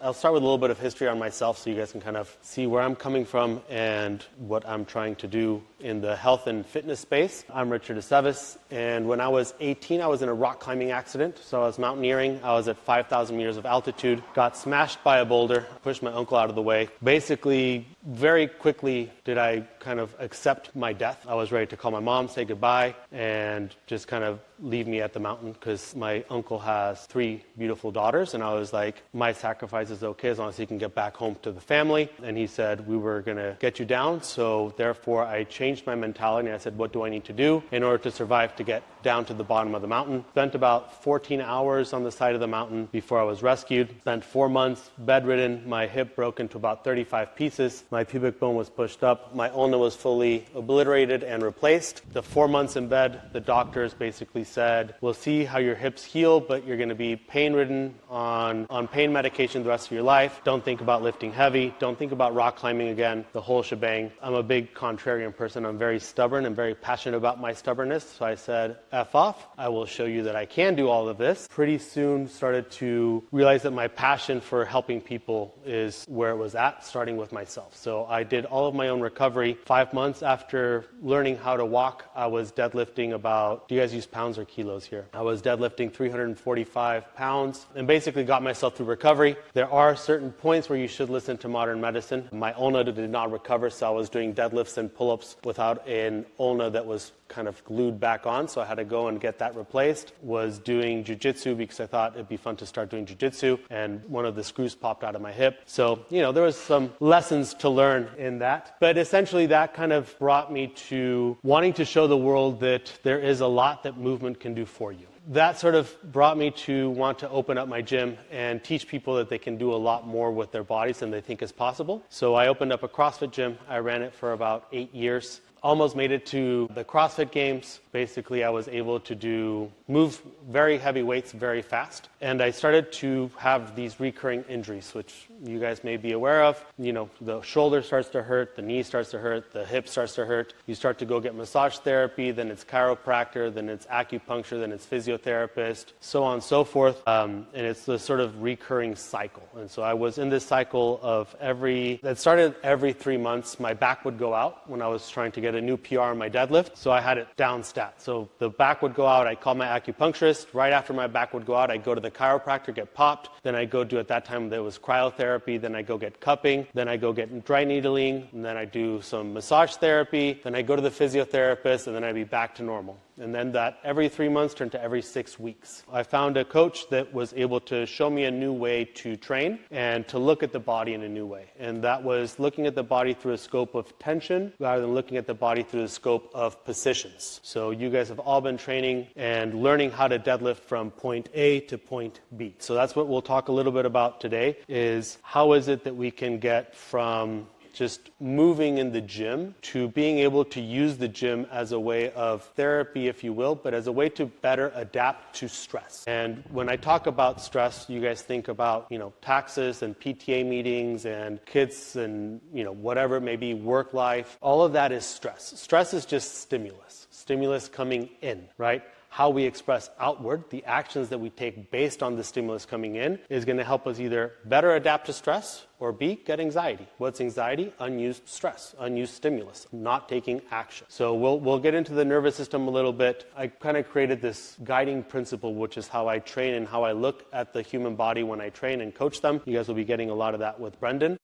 I'll start with a little bit of history on myself so you guys can kind of see where I'm coming from and what I'm trying to do in the health and fitness space. I'm Richard Aceves, and when I was 18, I was in a rock climbing accident. So I was mountaineering. I was at 5,000 meters of altitude, got smashed by a boulder, pushed my uncle out of the way. Basically, very quickly did I kind of accept my death. I was ready to call my mom, say goodbye, and just kind of leave me at the mountain because my uncle has 3 beautiful daughters, and I was like, my sacrifice is okay as long as he can get back home to the family. And he said, we were going to get you down, so therefore I changed my mentality and I said, what do I need to do in order to survive to get down to the bottom of the mountain? Spent about 14 hours on the side of the mountain before I was rescued. Spent 4 months bedridden. My hip broke into about 35 pieces. My pubic bone was pushed up. My ulna was fully obliterated and replaced. The 4 months in bed, the doctors basically said, we'll see how your hips heal, but you're going to be pain-ridden on pain medication the rest of your life. Don't think about lifting heavy. Don't think about rock climbing again, the whole shebang. I'm a big contrarian person. I'm very stubborn and very passionate about my stubbornness. So I said, F off. I will show you that I can do all of this. Pretty soon started to realize that my passion for helping people is where it was at, starting with myself. So I did all of my own recovery. 5 months after learning how to walk, I was deadlifting about, do you guys use pounds or kilos here? I was deadlifting 345 pounds and basically got myself through recovery. There are certain points where you should listen to modern medicine. My ulna did not recover, so I was doing deadlifts and pull-ups without an ulna that was kind of glued back on, so I had to go and get that replaced. Was doing jiu-jitsu because I thought it'd be fun to start doing jiu-jitsu, and one of the screws popped out of my hip. So, there was some lessons to learn in that. But essentially that kind of brought me to wanting to show the world that there is a lot that movement can do for you. That sort of brought me to want to open up my gym and teach people that they can do a lot more with their bodies than they think is possible. So I opened up a CrossFit gym. I ran it for about 8 years. Almost made it to the CrossFit Games. Basically, I was able to move very heavy weights very fast. And I started to have these recurring injuries, which you guys may be aware of. The shoulder starts to hurt, the knee starts to hurt, the hip starts to hurt. You start to go get massage therapy, then it's chiropractor, then it's acupuncture, then it's physiotherapist, so on and so forth. And it's this sort of recurring cycle. And so I was in this cycle that started every 3 months. My back would go out when I was trying to get a new PR on my deadlift, so I had it down stat. So the back would go out, I'd call my acupuncturist. Right after my back would go out, I'd go to the chiropractor, get popped. Then I'd go do, at that time there was cryotherapy, then I'd go get cupping, then I'd go get dry needling, and then I'd do some massage therapy, then I'd go to the physiotherapist, and then I'd be back to normal. And then that every 3 months turned to every 6 weeks. I found a coach that was able to show me a new way to train and to look at the body in a new way. And that was looking at the body through a scope of tension rather than looking at the body through the scope of positions. So you guys have all been training and learning how to deadlift from point A to point B. So that's what we'll talk a little bit about today, is how is it that we can get from just moving in the gym to being able to use the gym as a way of therapy, if you will, but as a way to better adapt to stress. And when I talk about stress, you guys think about, taxes and PTA meetings and kids and, whatever it may be, work life. All of that is stress. Stress is just stimulus. Stimulus coming in, right? How we express outward, the actions that we take based on the stimulus coming in, is going to help us either better adapt to stress or B, get anxiety. What's anxiety? Unused stress, unused stimulus, not taking action. So we'll get into the nervous system a little bit. I kind of created this guiding principle, which is how I train and how I look at the human body when I train and coach them. You guys will be getting a lot of that with Brendan.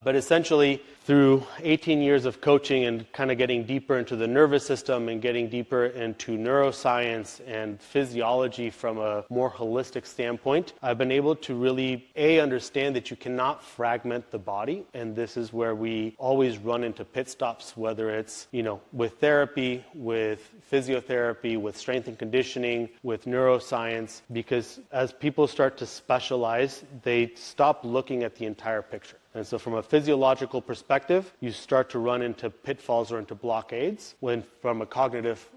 But essentially, through 18 years of coaching and kind of getting deeper into the nervous system and getting deeper into neuroscience and physiology from a more holistic standpoint, I've been able to really, understand that you cannot fragment the body. And this is where we always run into pit stops, whether it's, with therapy, with physiotherapy, with strength and conditioning, with neuroscience, because as people start to specialize, they stop looking at the entire picture. And so from a physiological perspective, you start to run into pitfalls or into blockades, when from a cognitive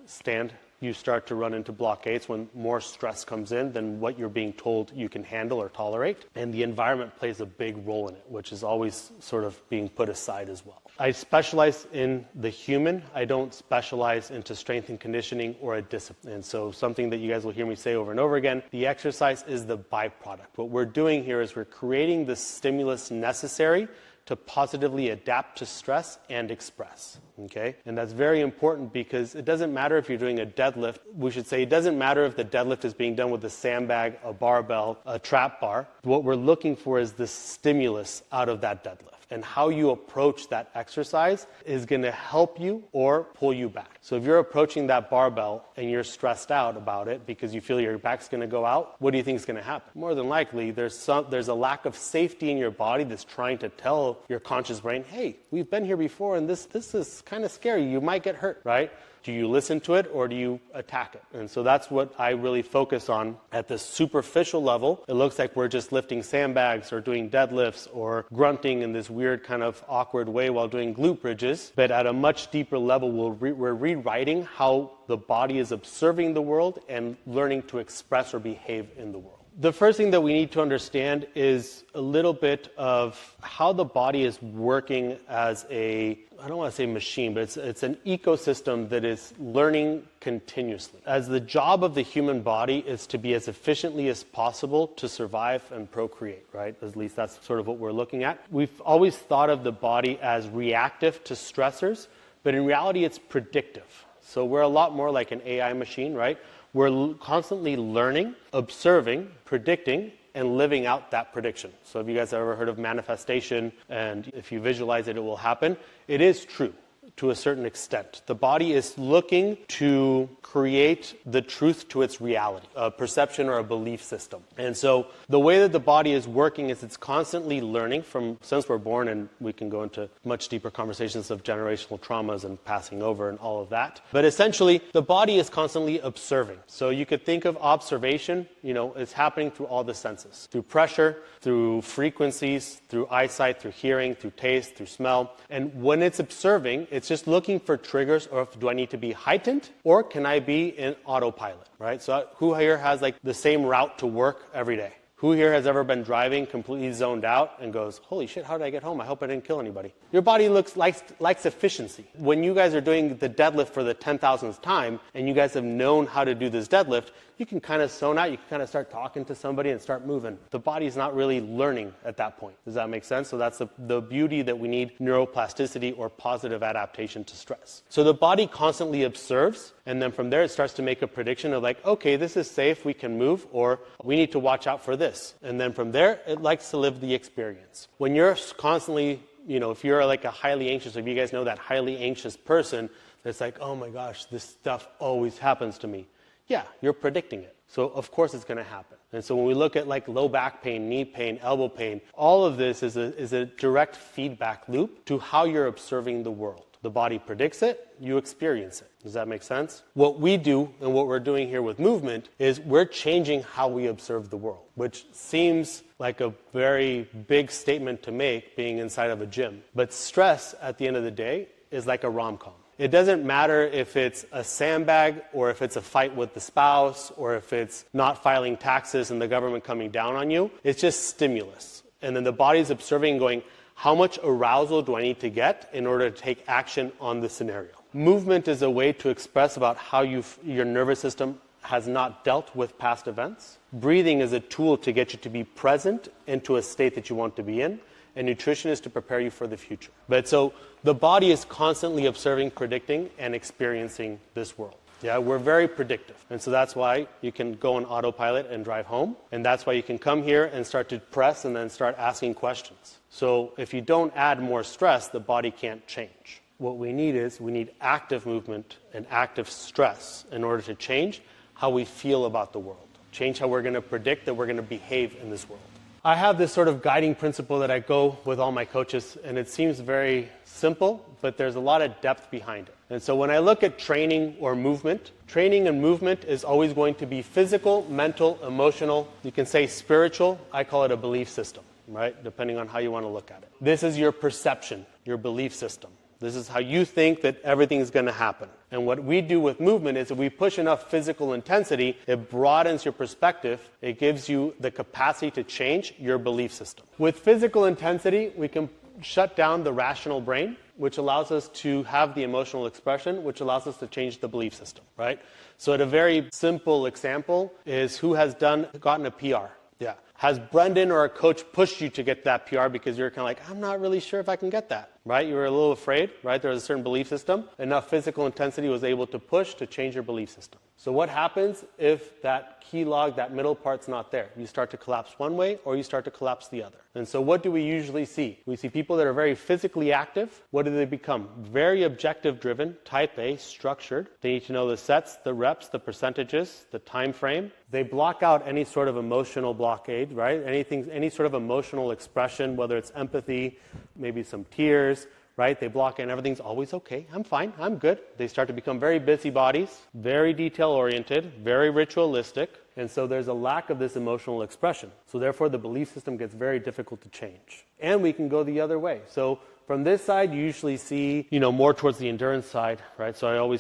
you start to run into blockades when more stress comes in than what you're being told you can handle or tolerate. And the environment plays a big role in it, which is always sort of being put aside as well. I specialize in the human. I don't specialize into strength and conditioning or a discipline. And so something that you guys will hear me say over and over again, the exercise is the byproduct. What we're doing here is we're creating the stimulus necessary to positively adapt to stress and express, okay? And that's very important because it doesn't matter if you're doing a deadlift. We should say it doesn't matter if the deadlift is being done with a sandbag, a barbell, a trap bar. What we're looking for is the stimulus out of that deadlift. And how you approach that exercise is going to help you or pull you back. So if you're approaching that barbell and you're stressed out about it because you feel your back's going to go out, what do you think is going to happen? More than likely, there's a lack of safety in your body that's trying to tell your conscious brain, hey, we've been here before and this is kind of scary. You might get hurt, right? Do you listen to it or do you attack it? And so that's what I really focus on at the superficial level. It looks like we're just lifting sandbags or doing deadlifts or grunting in this weird kind of awkward way while doing glute bridges. But at a much deeper level, we're rewriting how the body is observing the world and learning to express or behave in the world. The first thing that we need to understand is a little bit of how the body is working as I don't want to say machine, but it's an ecosystem that is learning continuously. As the job of the human body is to be as efficiently as possible to survive and procreate, right? At least that's sort of what we're looking at. We've always thought of the body as reactive to stressors, but in reality it's predictive. So we're a lot more like an AI machine, right? We're constantly learning, observing, predicting, and living out that prediction. So if you guys have ever heard of manifestation, and if you visualize it, it will happen, it is true to a certain extent. The body is looking to create the truth to its reality, a perception or a belief system. And so the way that the body is working is it's constantly learning since we're born, and we can go into much deeper conversations of generational traumas and passing over and all of that. But essentially, the body is constantly observing. So you could think of observation, it's happening through all the senses, through pressure, through frequencies, through eyesight, through hearing, through taste, through smell. And when it's observing, it's just looking for triggers, or do I need to be heightened, or can I be in autopilot, right? So who here has like the same route to work every day? Who here has ever been driving completely zoned out and goes, holy shit, how did I get home? I hope I didn't kill anybody. Your body likes efficiency. When you guys are doing the deadlift for the 10,000th time and you guys have known how to do this deadlift, you can kind of zone out. You can kind of start talking to somebody and start moving. The body's not really learning at that point. Does that make sense? So that's the beauty that we need neuroplasticity or positive adaptation to stress. So the body constantly observes, and then from there it starts to make a prediction of like, okay, this is safe, we can move, or we need to watch out for this. And then from there, it likes to live the experience. When you're constantly, if you're like a highly anxious, if you guys know that highly anxious person, it's like, oh my gosh, this stuff always happens to me. Yeah, you're predicting it. So of course it's going to happen. And so when we look at like low back pain, knee pain, elbow pain, all of this is a direct feedback loop to how you're observing the world. The body predicts it, you experience it. Does that make sense? What we do and what we're doing here with movement is we're changing how we observe the world, which seems like a very big statement to make being inside of a gym. But stress at the end of the day is like a rom-com. It doesn't matter if it's a sandbag or if it's a fight with the spouse or if it's not filing taxes and the government coming down on you. It's just stimulus. And then the body's observing and going, how much arousal do I need to get in order to take action on the scenario? Movement is a way to express about how your nervous system has not dealt with past events. Breathing is a tool to get you to be present into a state that you want to be in. And nutrition is to prepare you for the future. But so the body is constantly observing, predicting, and experiencing this world. Yeah, we're very predictive. And so that's why you can go on autopilot and drive home. And that's why you can come here and start to press and then start asking questions. So if you don't add more stress, the body can't change. What we need active movement and active stress in order to change how we feel about the world. Change how we're going to predict that we're going to behave in this world. I have this sort of guiding principle that I go with all my coaches, and it seems very simple, but there's a lot of depth behind it. And so when I look at training or movement, training and movement is always going to be physical, mental, emotional. You can say spiritual. I call it a belief system, right? Depending on how you want to look at it. This is your perception, your belief system. This is how you think that everything is going to happen. And what we do with movement is if we push enough physical intensity, it broadens your perspective. It gives you the capacity to change your belief system. With physical intensity, we can shut down the rational brain, which allows us to have the emotional expression, which allows us to change the belief system, right? So a very simple example is who has gotten a PR? Yeah. Has Brendan or a coach pushed you to get that PR because you're kind of like, I'm not really sure if I can get that, right? You were a little afraid, right? There was a certain belief system. Enough physical intensity was able to push to change your belief system. So what happens if that key log, that middle part's not there? You start to collapse one way or you start to collapse the other. And so what do we usually see? We see people that are very physically active. What do they become? Very objective driven, type A, structured. They need to know the sets, the reps, the percentages, the time frame. They block out any sort of emotional blockade, right? Any sort of emotional expression, whether it's empathy, maybe some tears, right? They block in, everything's always okay, I'm fine, I'm good. They start to become very busybodies, very detail-oriented, very ritualistic, and so there's a lack of this emotional expression. So therefore, the belief system gets very difficult to change. And we can go the other way. So from this side, you usually see, more towards the endurance side, right? So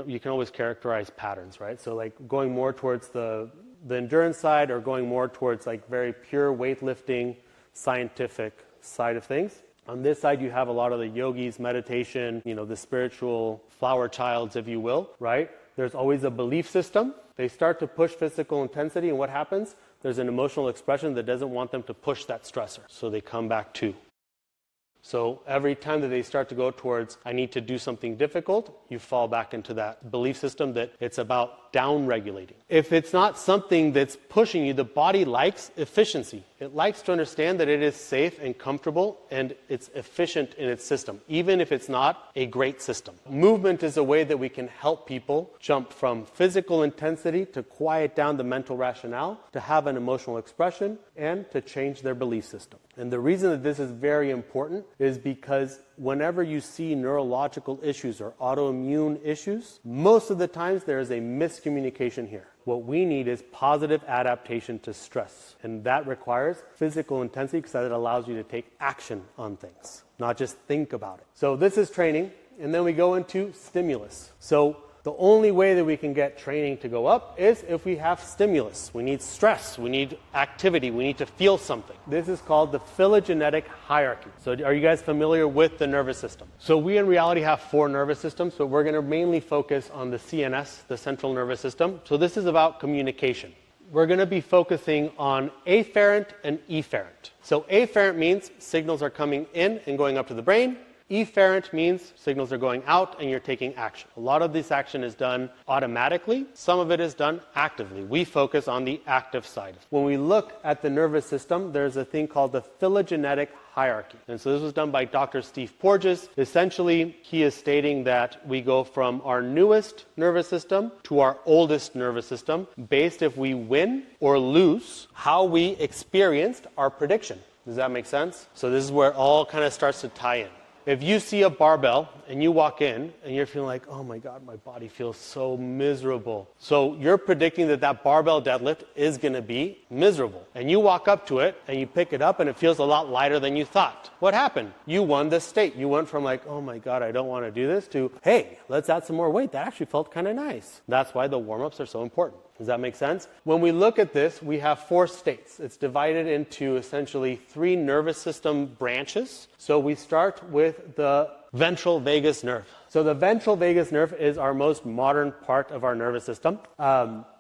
you can always characterize patterns, right? So like going more towards the endurance side or going more towards like very pure weightlifting, scientific side of things. On this side, you have a lot of the yogis, meditation, the spiritual flower childs, if you will, right? There's always a belief system. They start to push physical intensity, and what happens? There's an emotional expression that doesn't want them to push that stressor, so they come back to. So every time that they start to go towards, I need to do something difficult, you fall back into that belief system that it's about down-regulating. If it's not something that's pushing you, the body likes efficiency. It likes to understand that it is safe and comfortable and it's efficient in its system, even if it's not a great system. Movement is a way that we can help people jump from physical intensity to quiet down the mental rationale, to have an emotional expression, and to change their belief system. And the reason that this is very important is because whenever you see neurological issues or autoimmune issues, most of the times there is a miscommunication here. What we need is positive adaptation to stress. And that requires physical intensity because that allows you to take action on things, not just think about it. So this is training. And then we go into stimulus. So the only way that we can get training to go up is if we have stimulus. We need stress. We need activity. We need to feel something. This is called the phylogenetic hierarchy. So are you guys familiar with the nervous system? So we in reality have 4 nervous systems, but we're going to mainly focus on the CNS, the central nervous system. So this is about communication. We're going to be focusing on afferent and efferent. So afferent means signals are coming in and going up to the brain. Efferent means signals are going out and you're taking action. A lot of this action is done automatically. Some of it is done actively. We focus on the active side. When we look at the nervous system, there's a thing called the phylogenetic hierarchy. And so this was done by Dr. Steve Porges. Essentially, he is stating that we go from our newest nervous system to our oldest nervous system based if we win or lose how we experienced our prediction. Does that make sense? So this is where it all kind of starts to tie in. If you see a barbell and you walk in and you're feeling like, oh my God, my body feels so miserable. So you're predicting that that barbell deadlift is going to be miserable. And you walk up to it and you pick it up and it feels a lot lighter than you thought. What happened? You won the state. You went from like, oh my God, I don't want to do this to, hey, let's add some more weight. That actually felt kind of nice. That's why the warm-ups are so important. Does that make sense? When we look at this, we have 4 states. It's divided into essentially 3 nervous system branches. So we start with the ventral vagus nerve. So the ventral vagus nerve is our most modern part of our nervous system.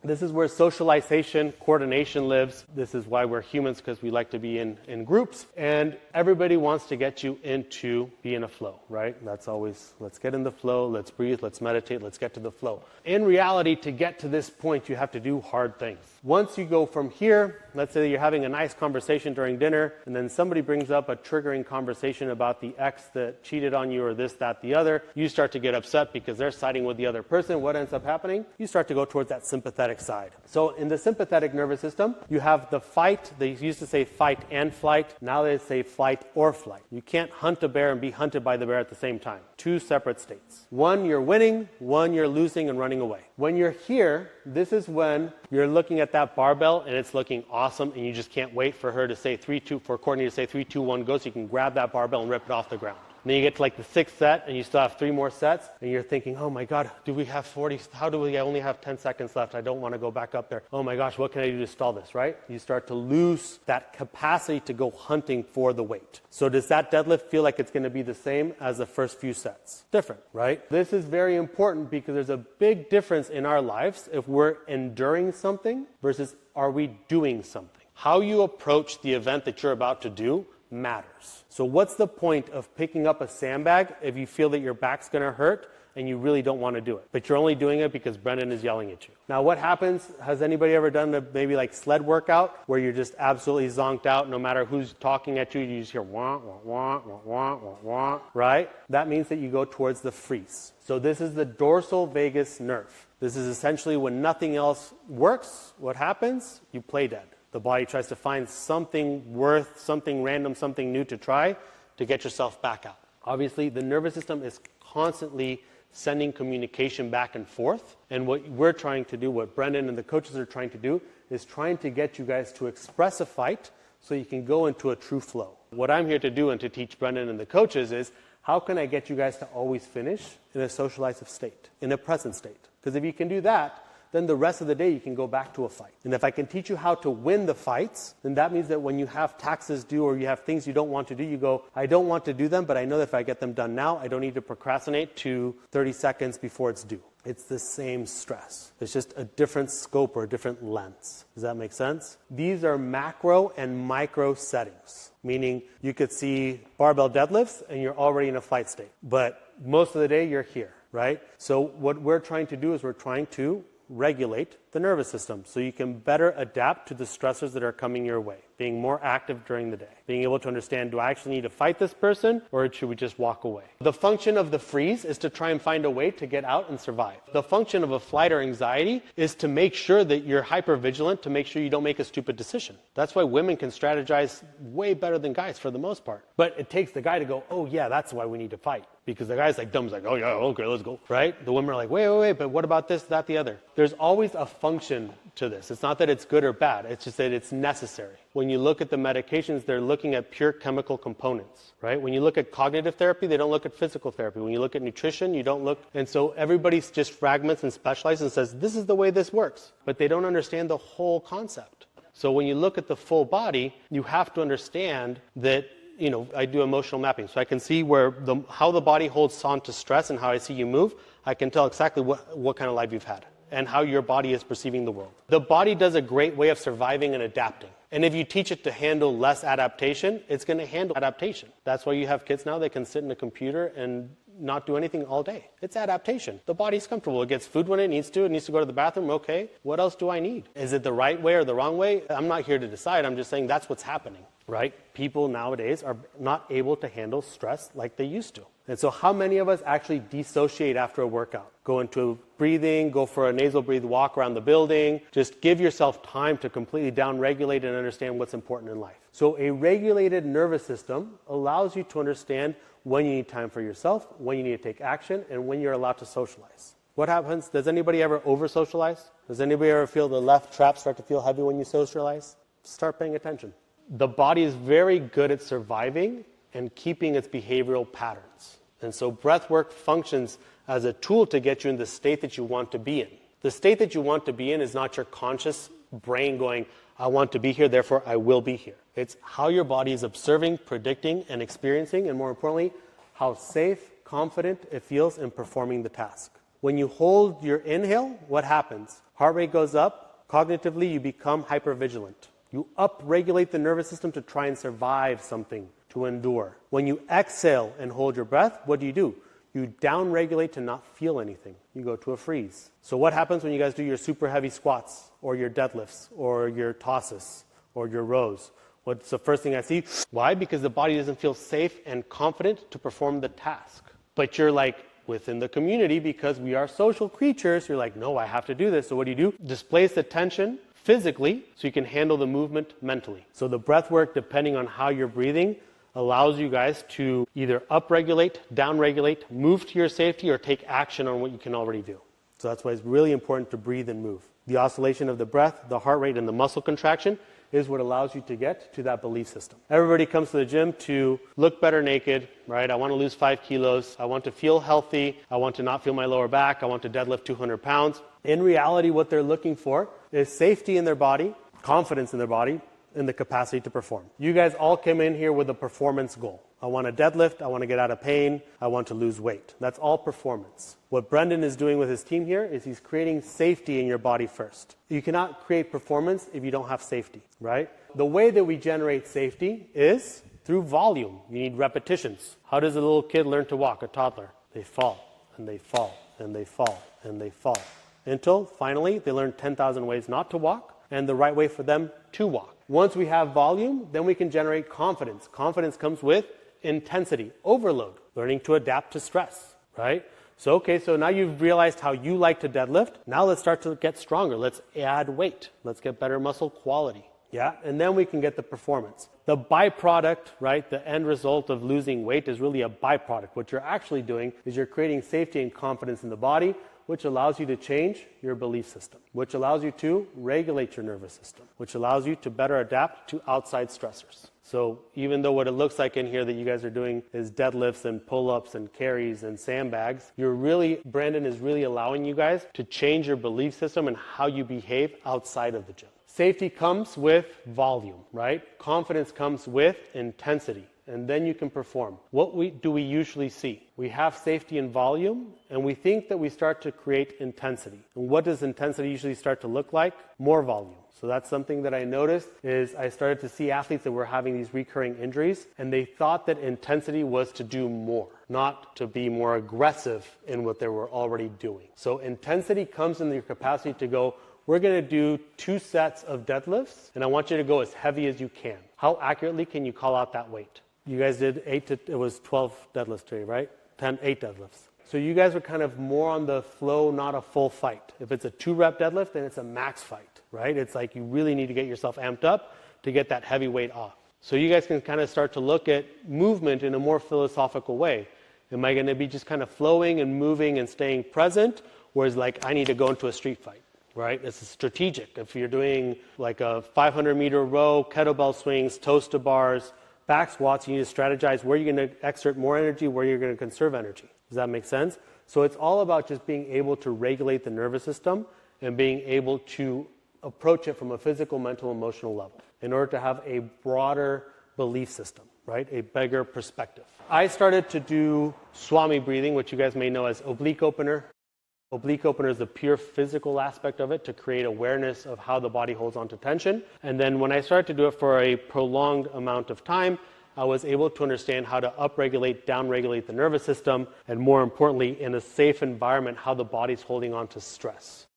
This is where socialization, coordination lives. This is why we're humans, because we like to be in groups. And everybody wants to get you into be in a flow, right? That's always, let's get in the flow, let's breathe, let's meditate, let's get to the flow. In reality, to get to this point, you have to do hard things. Once you go from here, let's say you're having a nice conversation during dinner, and then somebody brings up a triggering conversation about the ex that cheated on you or this, that, the other. You start to get upset because they're siding with the other person. What ends up happening? You start to go towards that sympathetic side. So in the sympathetic nervous system, you have the fight. They used to say fight and flight. Now they say flight or flight. You can't hunt a bear and be hunted by the bear at the same time. 2 separate states. One, you're winning. One, you're losing and running away. When you're here, this is when you're looking at that barbell and it's looking awesome and you just can't wait for her to say 3, 2, for Courtney to say 3, 2, 1, go, so you can grab that barbell and rip it off the ground. And then you get to like the 6th set and you still have 3 more sets and you're thinking, oh my God, do we have 40? How do we only have 10 seconds left? I don't want to go back up there. Oh my gosh, what can I do to stall this, right? You start to lose that capacity to go hunting for the weight. So does that deadlift feel like it's going to be the same as the first few sets? Different, right? This is very important because there's a big difference in our lives if we're enduring something versus are we doing something. How you approach the event that you're about to do matters. So what's the point of picking up a sandbag if you feel that your back's going to hurt and you really don't want to do it, but you're only doing it because Brendan is yelling at you? Now what happens, has anybody ever done the maybe like sled workout where you're just absolutely zonked out, no matter who's talking at you, you just hear wah, wah, wah, wah, wah, wah, wah, right? That means that you go towards the freeze. So this is the dorsal vagus nerve. This is essentially when nothing else works, what happens? You play dead. The body tries to find something worth, something random, something new to try to get yourself back out. Obviously, the nervous system is constantly sending communication back and forth. And what we're trying to do, what Brendan and the coaches are trying to do, is trying to get you guys to express a fight so you can go into a true flow. What I'm here to do and to teach Brendan and the coaches is, how can I get you guys to always finish in a socializative state, in a present state? Because if you can do that, then the rest of the day you can go back to a fight. And if I can teach you how to win the fights, then that means that when you have taxes due or you have things you don't want to do, you go, I don't want to do them, but I know that if I get them done now, I don't need to procrastinate to 30 seconds before it's due. It's the same stress. It's just a different scope or a different lens. Does that make sense? These are macro and micro settings, meaning you could see barbell deadlifts and you're already in a fight state. But most of the day you're here, right? So what we're trying to do is we're trying to regulate the nervous system so you can better adapt to the stressors that are coming your way, being more active during the day, being able to understand, do I actually need to fight this person or should we just walk away? The function of the freeze is to try and find a way to get out and survive. The function of a flight or anxiety is to make sure that you're hypervigilant, to make sure you don't make a stupid decision. That's why women can strategize way better than guys for the most part. But it takes the guy to go, oh yeah, that's why we need to fight. Because the guy's like, dumb's like, oh yeah, okay, let's go, right? The women are like, wait, but what about this, that, the other? There's always a function to this. It's not that it's good or bad, it's just that it's necessary. When you look at the medications, they're looking at pure chemical components, right? When you look at cognitive therapy, they don't look at physical therapy. When you look at nutrition, you don't look, and so everybody just fragments and specializes and says, this is the way this works, but they don't understand the whole concept. So when you look at the full body, you have to understand that, you know, I do emotional mapping, so I can see where how the body holds on to stress and how I see you move. I can tell exactly what kind of life you've had and how your body is perceiving the world. The body does a great way of surviving and adapting. And if you teach it to handle less adaptation, it's going to handle adaptation. That's why you have kids now that can sit in a computer and not do anything all day. It's adaptation. The body's comfortable. It gets food when it needs to. It needs to go to the bathroom. Okay, what else do I need? Is it the right way or the wrong way? I'm not here to decide. I'm just saying that's what's happening, right? People nowadays are not able to handle stress like they used to. And so how many of us actually dissociate after a workout? Go into breathing, go for a nasal breathe walk around the building. Just give yourself time to completely down-regulate and understand what's important in life. So a regulated nervous system allows you to understand when you need time for yourself, when you need to take action, and when you're allowed to socialize. What happens? Does anybody ever over-socialize? Does anybody ever feel the left trap start to feel heavy when you socialize? Start paying attention. The body is very good at surviving and keeping its behavioral patterns. And so breath work functions as a tool to get you in the state that you want to be in. The state that you want to be in is not your conscious brain going, I want to be here, therefore I will be here. It's how your body is observing, predicting, and experiencing, and more importantly, how safe, confident it feels in performing the task. When you hold your inhale, what happens? Heart rate goes up. Cognitively, you become hypervigilant. You upregulate the nervous system to try and survive something, to endure. When you exhale and hold your breath, what do? You downregulate to not feel anything. You go to a freeze. So what happens when you guys do your super heavy squats or your deadlifts or your tosses or your rows? What's the first thing I see? Why? Because the body doesn't feel safe and confident to perform the task. But you're like within the community, because we are social creatures, you're like, no, I have to do this. So what do? Displace the tension physically so you can handle the movement mentally. So the breath work, depending on how you're breathing, allows you guys to either upregulate, downregulate, move to your safety, or take action on what you can already do. So that's why it's really important to breathe and move. The oscillation of the breath, the heart rate, and the muscle contraction is what allows you to get to that belief system. Everybody comes to the gym to look better naked, right? I want to lose 5 kilos. I want to feel healthy. I want to not feel my lower back. I want to deadlift 200 pounds. In reality, what they're looking for is safety in their body, confidence in their body, and the capacity to perform. You guys all came in here with a performance goal. I want to deadlift, I want to get out of pain, I want to lose weight. That's all performance. What Brendan is doing with his team here is he's creating safety in your body first. You cannot create performance if you don't have safety, right? The way that we generate safety is through volume. You need repetitions. How does a little kid learn to walk, a toddler? They fall, and they fall, and they fall, and they fall. Until finally they learn 10,000 ways not to walk and the right way for them to walk. Once we have volume, then we can generate confidence. Confidence comes with intensity, overload, learning to adapt to stress, right? So now you've realized how you like to deadlift. Now let's start to get stronger. Let's add weight. Let's get better muscle quality. Yeah, and then we can get the performance. The byproduct, right, the end result of losing weight is really a byproduct. What you're actually doing is you're creating safety and confidence in the body, which allows you to change your belief system, which allows you to regulate your nervous system, which allows you to better adapt to outside stressors. So even though what it looks like in here that you guys are doing is deadlifts and pull-ups and carries and sandbags, Brandon is really allowing you guys to change your belief system and how you behave outside of the gym. Safety comes with volume, right? Confidence comes with intensity. And then you can perform. What do we usually see? We have safety and volume, and we think that we start to create intensity. And what does intensity usually start to look like? More volume. So that's something that I noticed is I started to see athletes that were having these recurring injuries, and they thought that intensity was to do more, not to be more aggressive in what they were already doing. So intensity comes in your capacity to go, we're going to do 2 sets of deadlifts, and I want you to go as heavy as you can. How accurately can you call out that weight? You guys did it was 12 deadlifts today, right? 8 deadlifts. So you guys are kind of more on the flow, not a full fight. If it's a 2-rep deadlift, then it's a max fight, right? It's like you really need to get yourself amped up to get that heavy weight off. So you guys can kind of start to look at movement in a more philosophical way. Am I going to be just kind of flowing and moving and staying present? Or is like I need to go into a street fight, right? This is strategic. If you're doing like a 500-meter row, kettlebell swings, toes to bars, back squats, you need to strategize where you're going to exert more energy, where you're going to conserve energy. Does that make sense? So it's all about just being able to regulate the nervous system and being able to approach it from a physical, mental, emotional level in order to have a broader belief system, right? A bigger perspective. I started to do Swami breathing, which you guys may know as oblique opener. Oblique opener is the pure physical aspect of it to create awareness of how the body holds on to tension. And then when I started to do it for a prolonged amount of time, I was able to understand how to upregulate, downregulate the nervous system, and more importantly, in a safe environment, how the body's holding on to stress.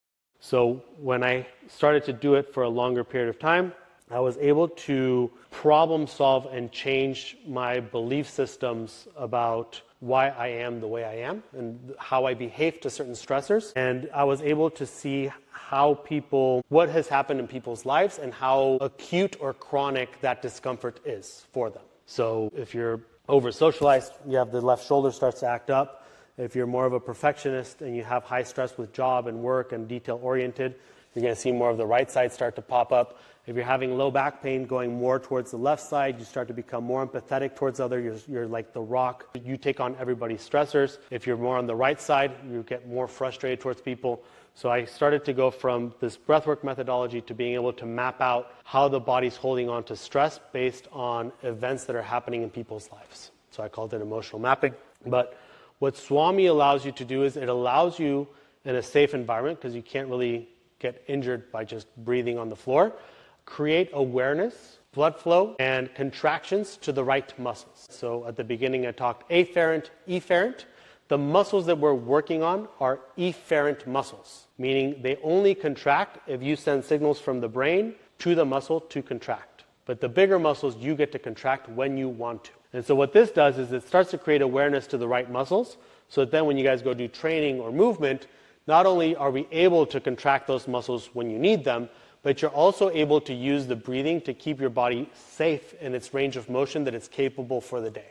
So when I started to do it for a longer period of time, I was able to problem solve and change my belief systems about why I am the way I am and how I behave to certain stressors. And I was able to see what has happened in people's lives and how acute or chronic that discomfort is for them. So if you're over-socialized, you have the left shoulder starts to act up. If you're more of a perfectionist and you have high stress with job and work and detail-oriented, you're going to see more of the right side start to pop up. If you're having low back pain going more towards the left side, you start to become more empathetic towards others. You're like the rock. You take on everybody's stressors. If you're more on the right side, you get more frustrated towards people. So I started to go from this breathwork methodology to being able to map out how the body's holding on to stress based on events that are happening in people's lives. So I called it emotional mapping. But what Swami allows you to do is it allows you in a safe environment, because you can't really get injured by just breathing on the floor, create awareness, blood flow, and contractions to the right muscles. So at the beginning I talked afferent, efferent. The muscles that we're working on are efferent muscles, meaning they only contract if you send signals from the brain to the muscle to contract. But the bigger muscles you get to contract when you want to. And so what this does is it starts to create awareness to the right muscles, so that then when you guys go do training or movement, not only are we able to contract those muscles when you need them, but you're also able to use the breathing to keep your body safe in its range of motion that it's capable for the day.